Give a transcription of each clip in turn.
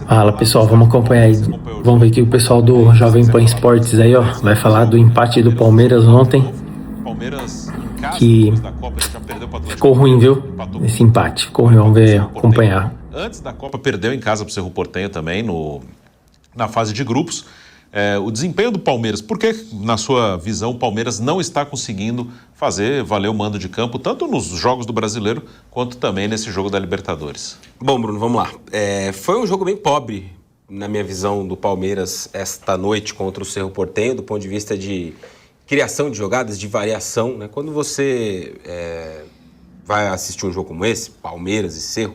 Fala pessoal, vamos acompanhar aí. Vamos ver que o pessoal do Jovem Pan Esportes aí, ó, vai falar do empate do Palmeiras ontem, que ficou ruim, viu? Esse empate ficou ruim, vamos ver, acompanhar. Antes da Copa, perdeu em casa pro Cerro Porteño também, na fase de grupos. O desempenho do Palmeiras, por que, na sua visão, o Palmeiras não está conseguindo fazer valer o mando de campo, tanto nos jogos do Brasileiro, quanto também nesse jogo da Libertadores? Bom, Bruno, vamos lá. Foi um jogo bem pobre, na minha visão, do Palmeiras esta noite contra o Cerro Porteño, do ponto de vista de criação de jogadas, de variação, né? Quando você vai assistir um jogo como esse, Palmeiras e Cerro,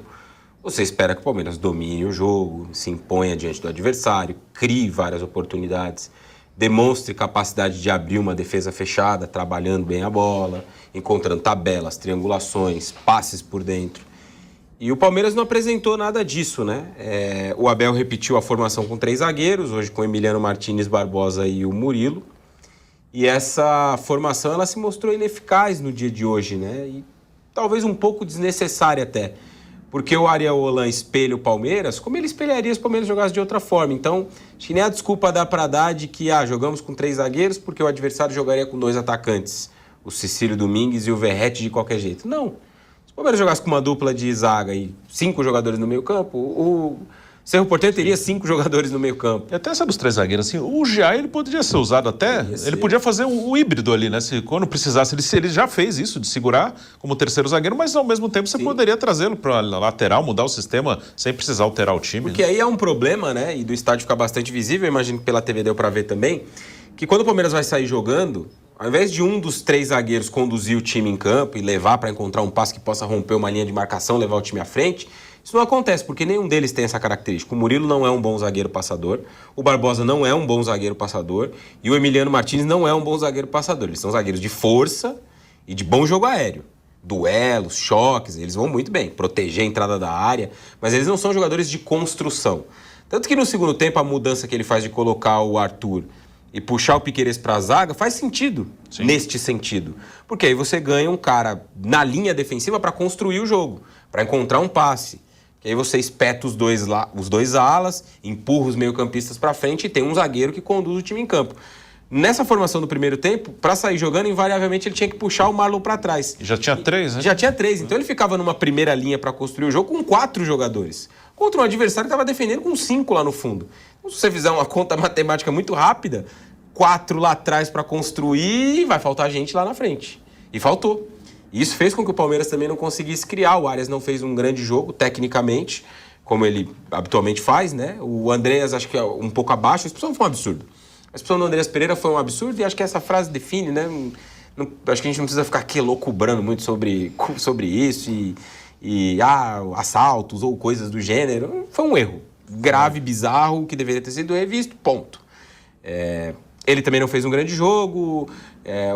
você espera que o Palmeiras domine o jogo, se imponha diante do adversário, crie várias oportunidades, demonstre capacidade de abrir uma defesa fechada, trabalhando bem a bola, encontrando tabelas, triangulações, passes por dentro. E o Palmeiras não apresentou nada disso, né? O Abel repetiu a formação com 3 zagueiros, hoje com Emiliano Martínez Barbosa e o Murilo. E essa formação ela se mostrou ineficaz no dia de hoje, né? E talvez um pouco desnecessária até. Porque o Ariel Holan espelha o Palmeiras, como ele espelharia se o Palmeiras jogasse de outra forma. Então, acho que nem a desculpa dá para dar de que jogamos com 3 zagueiros porque o adversário jogaria com 2 atacantes, o Cecílio Domingues e o Verratti de qualquer jeito. Não. Se o Palmeiras jogasse com uma dupla de zaga e 5 jogadores no meio campo, o Cerro Porteño teria 5 jogadores no meio campo. E até essa dos 3 zagueiros, assim, o Jair ele poderia ser usado até, ele podia fazer o híbrido ali, né? Se quando precisasse, ele já fez isso, de segurar como terceiro zagueiro, mas ao mesmo tempo você poderia trazê-lo para a lateral, mudar o sistema sem precisar alterar o time. Porque aí é um problema, né? E do estádio fica bastante visível, eu imagino que pela TV deu para ver também, que quando o Palmeiras vai sair jogando, ao invés de um dos 3 zagueiros conduzir o time em campo e levar para encontrar um passe que possa romper uma linha de marcação, levar o time à frente, isso não acontece, porque nenhum deles tem essa característica. O Murilo não é um bom zagueiro passador, o Barbosa não é um bom zagueiro passador e o Emiliano Martínez não é um bom zagueiro passador. Eles são zagueiros de força e de bom jogo aéreo. Duelos, choques, eles vão muito bem, proteger a entrada da área, mas eles não são jogadores de construção. Tanto que no segundo tempo a mudança que ele faz de colocar o Arthur e puxar o Piquerez para a zaga faz sentido. Sim. Neste sentido. Porque aí você ganha um cara na linha defensiva para construir o jogo, para encontrar um passe. Que aí você espeta os dois alas, empurra os meio-campistas para frente e tem um zagueiro que conduz o time em campo. Nessa formação do primeiro tempo, para sair jogando, invariavelmente ele tinha que puxar o Marlon para trás. E já tinha 3, né? Já tinha 3. Então ele ficava numa primeira linha para construir o jogo com 4 jogadores. Contra um adversário que estava defendendo com 5 lá no fundo. Então, se você fizer uma conta matemática muito rápida, 4 lá atrás para construir, vai faltar gente lá na frente. E faltou. Isso fez com que o Palmeiras também não conseguisse criar. O Arias não fez um grande jogo, tecnicamente, como ele habitualmente faz, né? O Andreas, acho que é um pouco abaixo. A expulsão foi um absurdo. A expulsão do Andreas Pereira foi um absurdo e acho que essa frase define, né? Acho que a gente não precisa ficar aqui loucubrando muito sobre isso e assaltos ou coisas do gênero. Foi um erro grave, bizarro, que deveria ter sido revisto, ponto. Ele também não fez um grande jogo.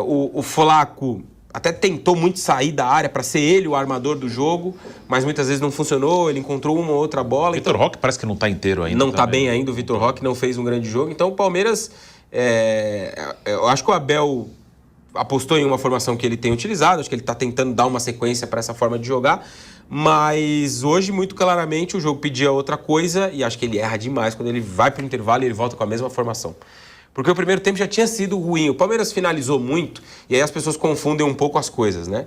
O Flaco até tentou muito sair da área para ser ele o armador do jogo, mas muitas vezes não funcionou, ele encontrou uma ou outra bola. Vitor Roque parece que não está inteiro ainda. Não está bem ainda, o Vitor Roque não fez um grande jogo. Então o Palmeiras, eu acho que o Abel apostou em uma formação que ele tem utilizado, acho que ele está tentando dar uma sequência para essa forma de jogar, mas hoje, muito claramente, o jogo pedia outra coisa e acho que ele erra demais quando ele vai para o intervalo e ele volta com a mesma formação. Porque o primeiro tempo já tinha sido ruim. O Palmeiras finalizou muito, e aí as pessoas confundem um pouco as coisas, né?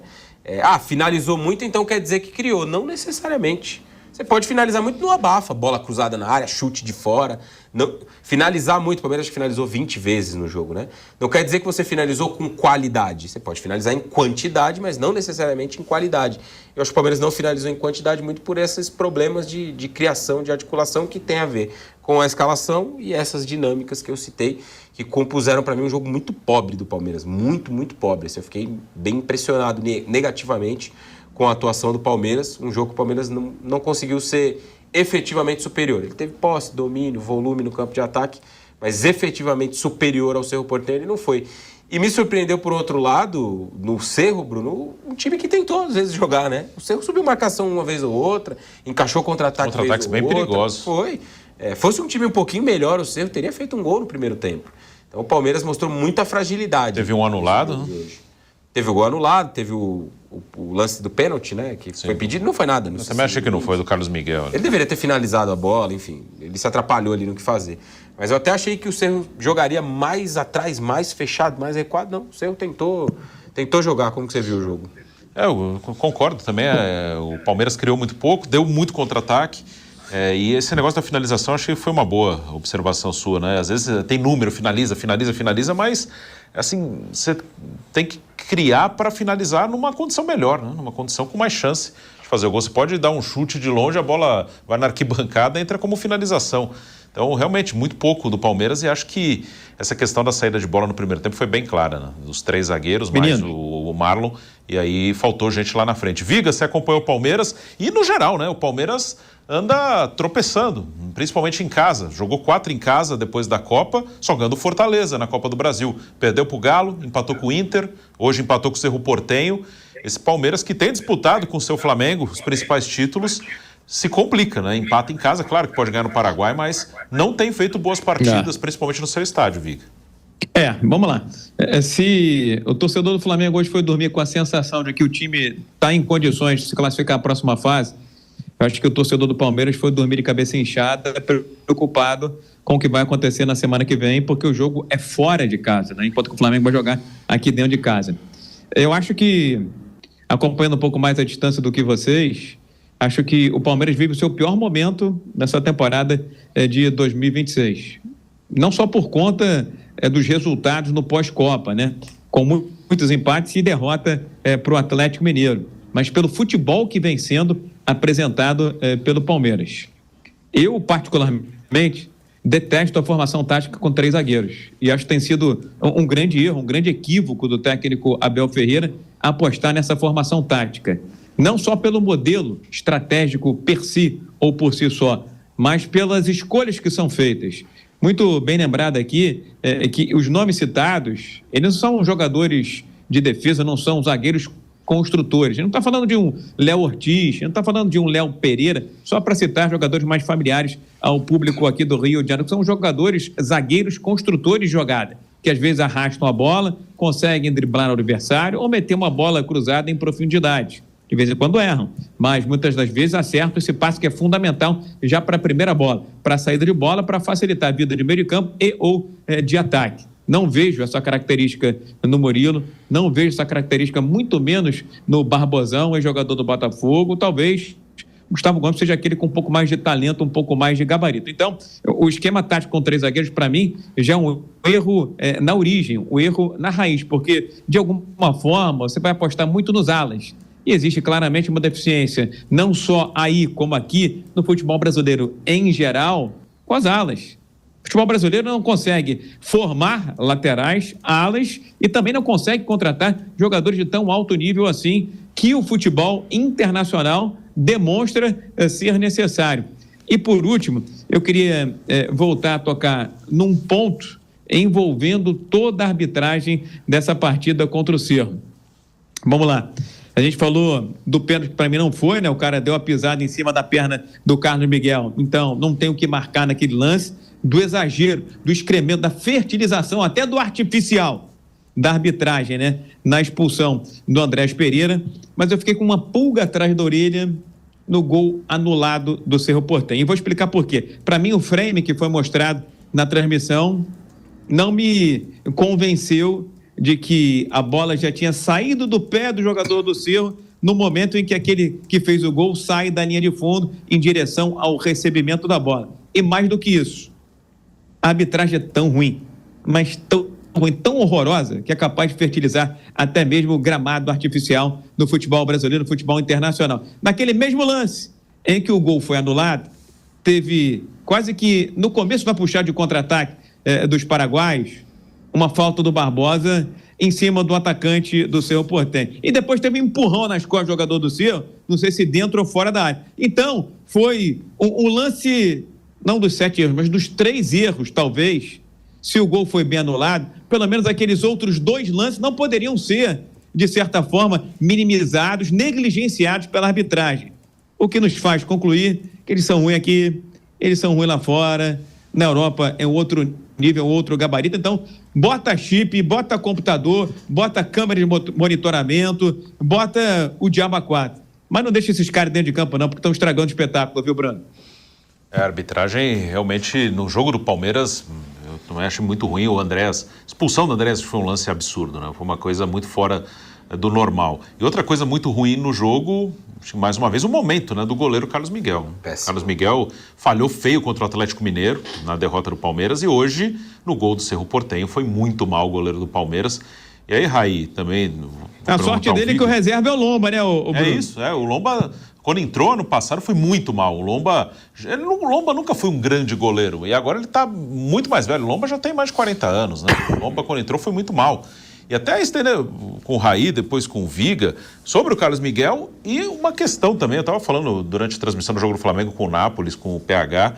Finalizou muito, então quer dizer que criou. Não necessariamente. Você pode finalizar muito no abafa, bola cruzada na área, chute de fora. Não, finalizar muito, o Palmeiras finalizou 20 vezes no jogo, né? Não quer dizer que você finalizou com qualidade. Você pode finalizar em quantidade, mas não necessariamente em qualidade. Eu acho que o Palmeiras não finalizou em quantidade muito por esses problemas de criação, de articulação que tem a ver com a escalação e essas dinâmicas que eu citei, que compuseram para mim um jogo muito pobre do Palmeiras. Muito, muito pobre. Eu fiquei bem impressionado negativamente com a atuação do Palmeiras, um jogo que o Palmeiras não conseguiu ser efetivamente superior. Ele teve posse, domínio, volume no campo de ataque, mas efetivamente superior ao Cerro Porteño ele não foi. E me surpreendeu, por outro lado, no Cerro, Bruno, um time que tentou às vezes jogar, né? O Cerro subiu marcação uma vez ou outra, encaixou contra-ataque Contra-ataques bem perigosos. Foi. Fosse um time um pouquinho melhor, o Cerro teria feito um gol no primeiro tempo. Então o Palmeiras mostrou muita fragilidade. Teve um anulado, né? Teve o gol anulado, teve o lance do pênalti, né? Que foi pedido, não foi nada. Eu também achei que não foi do Carlos Miguel. Ele deveria ter finalizado a bola, enfim. Ele se atrapalhou ali no que fazer. Mas eu até achei que o Cerro jogaria mais atrás, mais fechado, mais recuado. Não, o Cerro tentou jogar. Como que você viu o jogo? Eu concordo também. O Palmeiras criou muito pouco, deu muito contra-ataque. E esse negócio da finalização, achei que foi uma boa observação sua, né? Às vezes tem número, finaliza, mas assim, você tem que criar para finalizar numa condição melhor, né? Numa condição com mais chance de fazer o gol. Você pode dar um chute de longe, a bola vai na arquibancada, entra como finalização. Então, realmente, muito pouco do Palmeiras, e acho que essa questão da saída de bola no primeiro tempo foi bem clara, né? Os 3 zagueiros, mais o Marlon, e aí faltou gente lá na frente. Viga, você acompanhou o Palmeiras, e no geral, né? O Palmeiras anda tropeçando, principalmente em casa. Jogou 4 em casa depois da Copa, só ganhando Fortaleza na Copa do Brasil. Perdeu pro Galo, empatou com o Inter, hoje empatou com o Cerro Porteño. Esse Palmeiras que tem disputado com o seu Flamengo os principais títulos, se complica, né? Empata em casa, claro que pode ganhar no Paraguai, mas não tem feito boas partidas, principalmente no seu estádio, Viga. Vamos lá. Se o torcedor do Flamengo hoje foi dormir com a sensação de que o time está em condições de se classificar à próxima fase, eu acho que o torcedor do Palmeiras foi dormir de cabeça inchada, preocupado com o que vai acontecer na semana que vem, porque o jogo é fora de casa, né? Enquanto que o Flamengo vai jogar aqui dentro de casa. Eu acho que, acompanhando um pouco mais a distância do que vocês, acho que o Palmeiras vive o seu pior momento nessa temporada de 2026. Não só por conta dos resultados no pós-Copa, né? Com muitos empates e derrota para o Atlético Mineiro, mas pelo futebol que vem sendo apresentado pelo Palmeiras. Eu, particularmente, detesto a formação tática com 3 zagueiros. E acho que tem sido um grande erro, um grande equívoco do técnico Abel Ferreira apostar nessa formação tática. Não só pelo modelo estratégico per si ou por si só, mas pelas escolhas que são feitas. Muito bem lembrado aqui que os nomes citados, eles não são jogadores de defesa, não são zagueiros construtores. A gente não está falando de um Léo Ortiz, a gente não está falando de um Léo Pereira, só para citar jogadores mais familiares ao público aqui do Rio de Janeiro, que são jogadores, zagueiros construtores de jogada, que às vezes arrastam a bola, conseguem driblar o adversário ou meter uma bola cruzada em profundidade. De vez em quando erram, mas muitas das vezes acertam esse passe que é fundamental já para a primeira bola, para a saída de bola, para facilitar a vida de meio de campo e ou de ataque. Não vejo essa característica no Murilo, não vejo essa característica muito menos no Barbosão, ex-jogador do Botafogo. Talvez Gustavo Gomes seja aquele com um pouco mais de talento, um pouco mais de gabarito. Então, o esquema tático com 3 zagueiros, para mim, já é um erro na origem, um erro na raiz, porque, de alguma forma, você vai apostar muito nos alas. E existe claramente uma deficiência, não só aí como aqui, no futebol brasileiro em geral, com as alas. O futebol brasileiro não consegue formar laterais, alas, e também não consegue contratar jogadores de tão alto nível assim, que o futebol internacional demonstra ser necessário. E por último, eu queria voltar a tocar num ponto envolvendo toda a arbitragem dessa partida contra o Cerro. Vamos lá. A gente falou do pênalti que para mim não foi, né? O cara deu a pisada em cima da perna do Carlos Miguel. Então, não tem o que marcar naquele lance. Do exagero, do excremento, da fertilização, até do artificial da arbitragem, né? Na expulsão do Andrés Pereira. Mas eu fiquei com uma pulga atrás da orelha no gol anulado do Cerro Porteño. E vou explicar por quê. Para mim, o frame que foi mostrado na transmissão não me convenceu de que a bola já tinha saído do pé do jogador do Cerro no momento em que aquele que fez o gol sai da linha de fundo em direção ao recebimento da bola. E mais do que isso, a arbitragem é tão ruim, mas tão ruim, tão horrorosa, que é capaz de fertilizar até mesmo o gramado artificial do futebol brasileiro, do futebol internacional. Naquele mesmo lance em que o gol foi anulado, teve quase que no começo da puxada de contra-ataque dos paraguaios, uma falta do Barbosa em cima do atacante do Cerro Porteño. E depois teve um empurrão nas costas do jogador do Cerro, não sei se dentro ou fora da área. Então, foi um lance, não dos 7 erros, mas dos 3 erros, talvez, se o gol foi bem anulado, pelo menos aqueles outros 2 lances não poderiam ser, de certa forma, minimizados, negligenciados pela arbitragem. O que nos faz concluir que eles são ruins aqui, eles são ruins lá fora. Na Europa é outro nível, outro gabarito. Então, bota chip, bota computador, bota câmera de monitoramento, bota o diabo a 4. Mas não deixa esses caras dentro de campo, não, porque estão estragando o espetáculo, viu, Bruno? A arbitragem, realmente, no jogo do Palmeiras, eu também acho muito ruim o Andrés. A expulsão do Andrés foi um lance absurdo, né? Foi uma coisa muito fora do normal. E outra coisa muito ruim no jogo, mais uma vez, o momento, né, do goleiro Carlos Miguel. Péssimo. Carlos Miguel falhou feio contra o Atlético Mineiro na derrota do Palmeiras e hoje, no gol do Cerro Porteño, foi muito mal o goleiro do Palmeiras. E aí, Raí, também... A sorte dele é que o reserva é o Lomba, né, o Bruno? É isso, o Lomba, quando entrou ano passado, foi muito mal. O Lomba nunca foi um grande goleiro, e agora ele está muito mais velho. O Lomba já tem mais de 40 anos, né? O Lomba, quando entrou, foi muito mal. E até isso, né, com o Raí, depois com o Viga, sobre o Carlos Miguel, e uma questão também, eu estava falando durante a transmissão do jogo do Flamengo com o Nápoles, com o PH,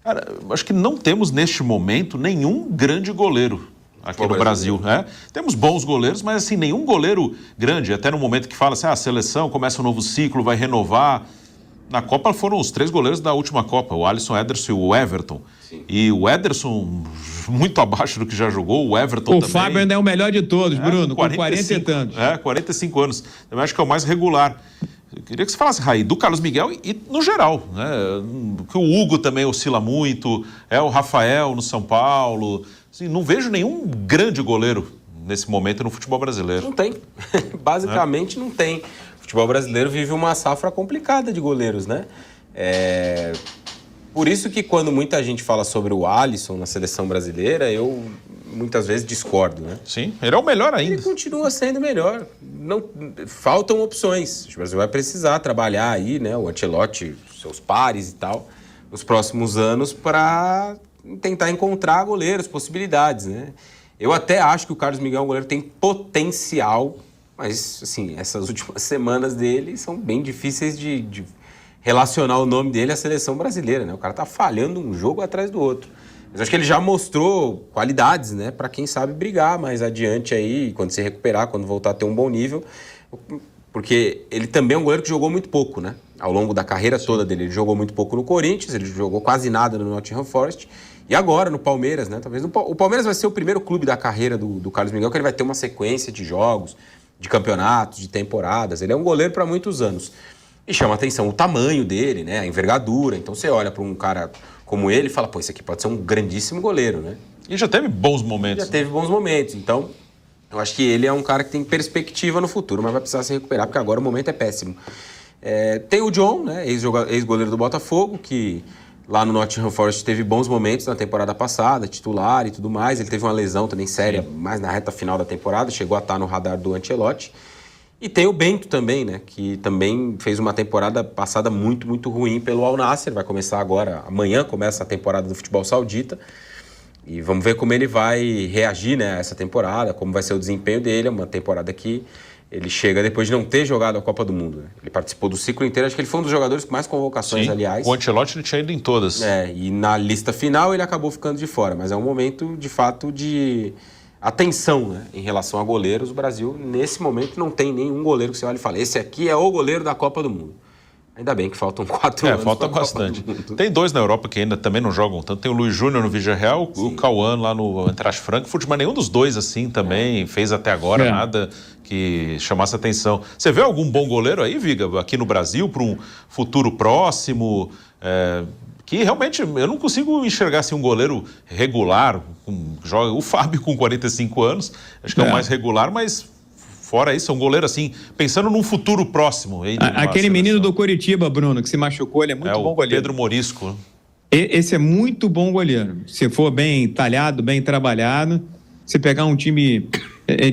cara, acho que não temos neste momento nenhum grande goleiro aqui no Brasil, né? Temos bons goleiros, mas assim, nenhum goleiro grande, até no momento que fala assim, a seleção começa um novo ciclo, vai renovar. Na Copa foram os 3 goleiros da última Copa, o Alisson, o Ederson e o Everton. Sim. E o Ederson, muito abaixo do que já jogou, o Everton também. O Fábio ainda é o melhor de todos, Bruno, com 40 e tantos. 45 anos. Eu acho que é o mais regular. Eu queria que você falasse, Raí, do Carlos Miguel e no geral, né? Que o Hugo também oscila muito, o Rafael no São Paulo. Assim, não vejo nenhum grande goleiro nesse momento no futebol brasileiro. Não tem. Basicamente não tem. O futebol brasileiro vive uma safra complicada de goleiros, né? Por isso que quando muita gente fala sobre o Alisson na seleção brasileira, eu muitas vezes discordo, né? Sim, ele é o melhor ainda. Ele continua sendo melhor. Não, faltam opções. O Brasil vai precisar trabalhar aí, né? O Ancelotti, seus pares e tal, nos próximos anos para tentar encontrar goleiros, possibilidades, né? Eu até acho que o Carlos Miguel é um goleiro que tem potencial, mas, assim, essas últimas semanas dele são bem difíceis de relacionar o nome dele à seleção brasileira, né? O cara tá falhando um jogo atrás do outro. Mas acho que ele já mostrou qualidades, né? Para quem sabe brigar mais adiante aí, quando se recuperar, quando voltar a ter um bom nível. Porque ele também é um goleiro que jogou muito pouco, né? Ao longo da carreira toda dele. Ele jogou muito pouco no Corinthians, ele jogou quase nada no Nottingham Forest. E agora no Palmeiras, né? Talvez o Palmeiras vai ser o primeiro clube da carreira do Carlos Miguel que ele vai ter uma sequência de jogos, de campeonatos, de temporadas. Ele é um goleiro para muitos anos. E chama a atenção o tamanho dele, né? A envergadura. Então você olha para um cara como ele e fala, pô, esse aqui pode ser um grandíssimo goleiro, né? E já teve bons momentos. Já teve bons momentos. Então, eu acho que ele é um cara que tem perspectiva no futuro, mas vai precisar se recuperar, porque agora o momento é péssimo. Tem o John, né? Ex-goleiro do Botafogo, que lá no Nottingham Forest teve bons momentos na temporada passada, titular e tudo mais. Ele teve uma lesão também séria, mais na reta final da temporada, chegou a estar no radar do Ancelotti. E tem o Bento também, né? Que também fez uma temporada passada muito, muito ruim pelo Al Nassr. Vai começar agora, amanhã começa a temporada do futebol saudita. E vamos ver como ele vai reagir, né, a essa temporada, como vai ser o desempenho dele. É uma temporada que ele chega depois de não ter jogado a Copa do Mundo, né? Ele participou do ciclo inteiro, acho que ele foi um dos jogadores com mais convocações, sim, aliás. O Ancelotti ele tinha ido em todas. E na lista final ele acabou ficando de fora, mas é um momento, de fato, de atenção, né, em relação a goleiros. O Brasil, nesse momento, não tem nenhum goleiro que você olha e fala, esse aqui é o goleiro da Copa do Mundo. Ainda bem que faltam 4 anos. Falta bastante. Tem 2 na Europa que ainda também não jogam tanto. Tem o Luiz Júnior no Villarreal, o Cauã lá no Eintracht Frankfurt, mas nenhum dos dois assim também fez até agora nada que chamasse atenção. Você vê algum bom goleiro aí, Viga, aqui no Brasil, para um futuro próximo? Que realmente eu não consigo enxergar assim, um goleiro regular. Joga o Fábio com 45 anos, acho que é o mais regular, mas fora isso, é um goleiro assim, pensando num futuro próximo. Aquele menino do Coritiba, Bruno, que se machucou, ele é muito bom goleiro. Pedro Morisco. Esse é muito bom goleiro. Se for bem talhado, bem trabalhado, se pegar um time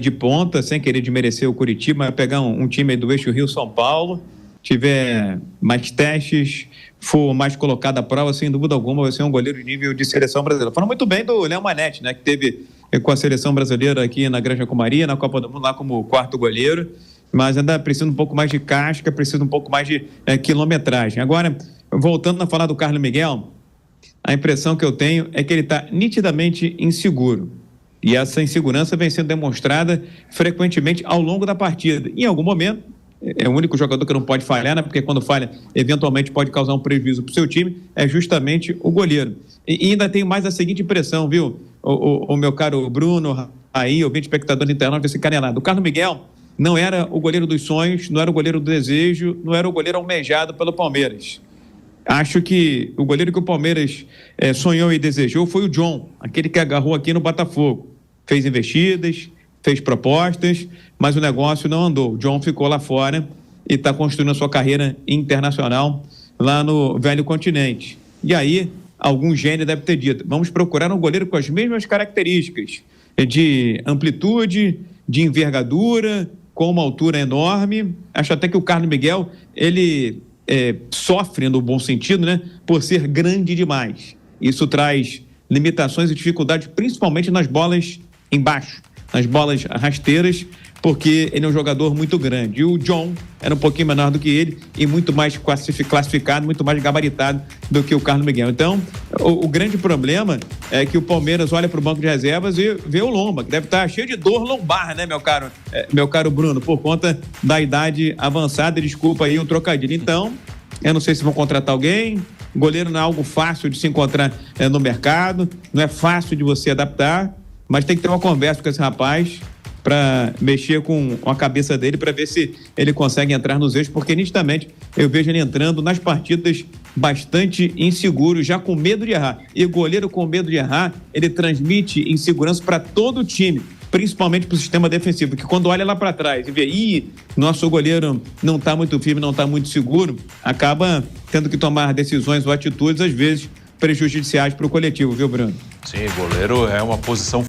de ponta, sem querer desmerecer o Coritiba, mas pegar um time do eixo Rio-São Paulo, tiver mais testes, for mais colocado à prova, sem dúvida alguma, vai ser um goleiro de nível de seleção brasileira. Falando muito bem do Léo Manete, né, que teve com a seleção brasileira aqui na Granja Comaria, na Copa do Mundo, lá como 4º goleiro, mas ainda precisa um pouco mais de casca, precisa um pouco mais de quilometragem. Agora, voltando a falar do Carlos Miguel, a impressão que eu tenho é que ele está nitidamente inseguro. E essa insegurança vem sendo demonstrada frequentemente ao longo da partida. Em algum momento, é o único jogador que não pode falhar, né? Porque quando falha, eventualmente pode causar um prejuízo para o seu time, é justamente o goleiro. E ainda tenho mais a seguinte impressão, viu, o meu caro Bruno, aí, ouvinte espectador da internet, esse canelado. O Carlos Miguel não era o goleiro dos sonhos, não era o goleiro do desejo, não era o goleiro almejado pelo Palmeiras. Acho que o goleiro que o Palmeiras sonhou e desejou foi o John, aquele que agarrou aqui no Botafogo. Fez investidas, fez propostas, mas o negócio não andou. O John ficou lá fora e está construindo a sua carreira internacional lá no Velho Continente. E aí, algum gênio deve ter dito, vamos procurar um goleiro com as mesmas características de amplitude, de envergadura, com uma altura enorme. Acho até que o Carlos Miguel, ele sofre, no bom sentido, né, por ser grande demais. Isso traz limitações e dificuldades, principalmente nas bolas embaixo, nas bolas rasteiras, porque ele é um jogador muito grande. E o John era um pouquinho menor do que ele e muito mais classificado, muito mais gabaritado do que o Carlos Miguel. Então, o grande problema é que o Palmeiras olha para o banco de reservas e vê o Lomba, que deve estar cheio de dor lombar, né, meu caro Bruno, por conta da idade avançada. Desculpa aí o trocadilho. Então, eu não sei se vão contratar alguém. Goleiro não é algo fácil de se encontrar no mercado, não é fácil de você adaptar, mas tem que ter uma conversa com esse rapaz para mexer com a cabeça dele, para ver se ele consegue entrar nos eixos, porque nitidamente eu vejo ele entrando nas partidas bastante inseguro, já com medo de errar. E o goleiro com medo de errar, ele transmite insegurança para todo o time, principalmente para o sistema defensivo, que quando olha lá para trás e vê, nosso goleiro não está muito firme, não está muito seguro, acaba tendo que tomar decisões ou atitudes, às vezes, prejudiciais para o coletivo, viu, Bruno? Sim, goleiro é uma posição